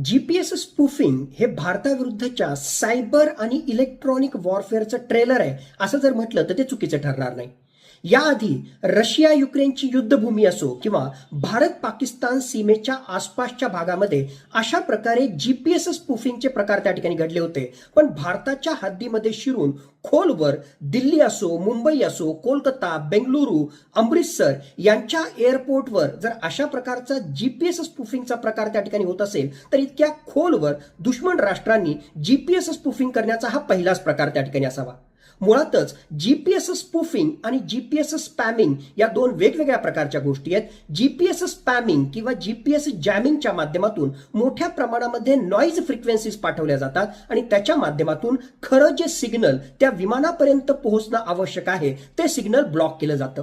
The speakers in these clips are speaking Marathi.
जीपीएस स्पूफिंग हे भारताविरुद्धच्या सायबर आणि इलेक्ट्रॉनिक वॉरफेअरचं ट्रेलर आहे असं जर म्हटलं तर ते चुकीचं ठरणार नाही. याआधी रशिया युक्रेनची युद्धभूमी असो किंवा भारत पाकिस्तान सीमेच्या आसपासच्या भागामध्ये अशा प्रकारे जीपीएस स्पूफिंगचे प्रकार त्या ठिकाणी घडले होते. पण भारताच्या हद्दीमध्ये शिरून खोलवर दिल्ली असो, मुंबई असो, कोलकाता, बेंगलुरू, अमृतसर यांच्या एअरपोर्टवर जर अशा प्रकारचा जीपीएस स्पूफिंगचा प्रकार त्या ठिकाणी होत असेल तर इतक्या खोलवर दुश्मन राष्ट्रांनी जीपीएस स्पूफिंग करण्याचा हा पहिलाच प्रकार त्या ठिकाणी असावा. मुळातच जीपीएस स्पूफिंग आणि जीपीएस स्पॅमिंग या दोन वेगवेगळ्या प्रकारच्या गोष्टी आहेत. जीपीएस स्पॅमिंग किंवा जीपीएस जॅमिंगच्या माध्यमातून मोठ्या प्रमाणामध्ये नॉईज फ्रिक्वेन्सीज पाठवल्या जातात आणि त्याच्या माध्यमातून खरं जे सिग्नल त्या विमानापर्यंत पोहोचणं आवश्यक आहे ते सिग्नल ब्लॉक केलं जातं.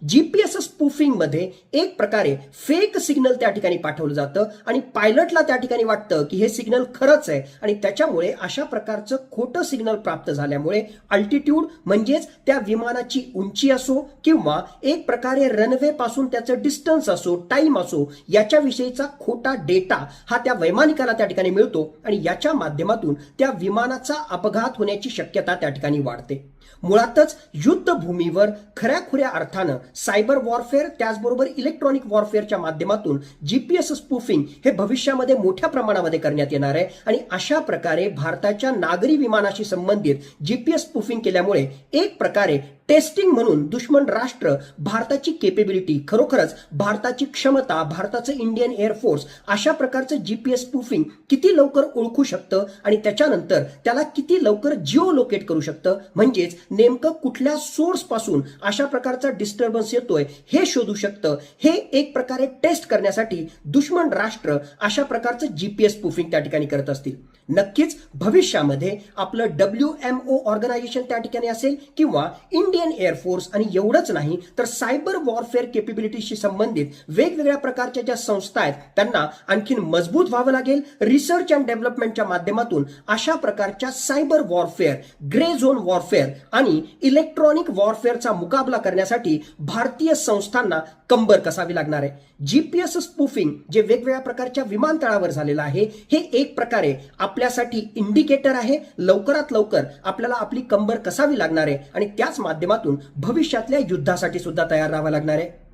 जीपीएस स्पूफिंग मध्ये एक प्रकारे फेक सिग्नल त्या ठिकाणी पाठवलं जातं आणि पायलटला त्या ठिकाणी वाटतं की हे सिग्नल खरंच आहे आणि त्याच्यामुळे अशा प्रकारचं खोटं सिग्नल प्राप्त झाल्यामुळे अल्टिट्यूड म्हणजेच त्या विमानाची उंची असो किंवा एक प्रकारे रनवे पासून त्याचं डिस्टन्स असो, टाइम असो, याच्याविषयीचा खोटा डेटा हा त्या वैमानिकाला त्या ठिकाणी मिळतो आणि याच्या माध्यमातून त्या विमानाचा अपघात होण्याची शक्यता त्या ठिकाणी वाढते. मुळातच युद्धभूमीवर खऱ्याखुऱ्या अर्थानं सायबर वॉरफेअर त्याचबरोबर इलेक्ट्रॉनिक वॉरफेअरच्या माध्यमातून जीपीएस स्पूफिंग हे भविष्यामध्ये मोठ्या प्रमाणामध्ये करण्यात येणार आहे आणि अशा प्रकारे भारताच्या नागरी विमानाशी संबंधित जीपीएस स्पूफिंग केल्यामुळे एक प्रकारे टेस्टिंग म्हणून दुश्मन राष्ट्र भारताची केपेबिलिटी, खरोखरच भारताची क्षमता, भारताचं इंडियन एअरफोर्स अशा प्रकारचं जीपीएस स्पूफिंग किती लवकर ओळखू शकतं आणि त्याच्यानंतर त्याला किती लवकर जिओ लोकेट करू शकतं, म्हणजेच नेमकं कुठल्या सोर्स पासून अशा प्रकारचा डिस्टर्बन्स येतोय हे शोधू शकतं. हे एक प्रकारे टेस्ट करण्यासाठी दुश्मन राष्ट्र अशा प्रकारचं जीपीएस स्पूफिंग त्या ठिकाणी करत असतील. नक्कीच भविष्यामध्ये आपलं WMO ऑर्गनायझेशन त्या ठिकाणी असेल किंवा इंडियन एअरफोर्स आणि एवढंच नाही तर सायबर वॉरफेअर केपेबिलिटीशी संबंधित वेगवेगळ्या प्रकारच्या ज्या संस्था आहेत त्यांना आणखीन मजबूत व्हावं लागेल. रिसर्च अँड डेव्हलपमेंटच्या माध्यमातून अशा प्रकारच्या cyber warfare, grey zone warfare आणि इलेक्ट्रॉनिक वॉरफेअरचा मुकाबला करण्यासाठी भारतीय संस्थांना कंबर कसावी लागणार आहे. जीपीएस स्पूफिंग जे वेगवेगळ्या प्रकारच्या विमानतळावर झालेलं आहे हे एक प्रकारे आपल्यासाठी इंडिकेटर आहे. लवकरात लवकर आपल्याला आपली कंबर कसावी लागणार आहे आणि त्याच माध्यमातून भविष्यातल्या युद्धासाठी सुद्धा तयार राहावं लागणार आहे.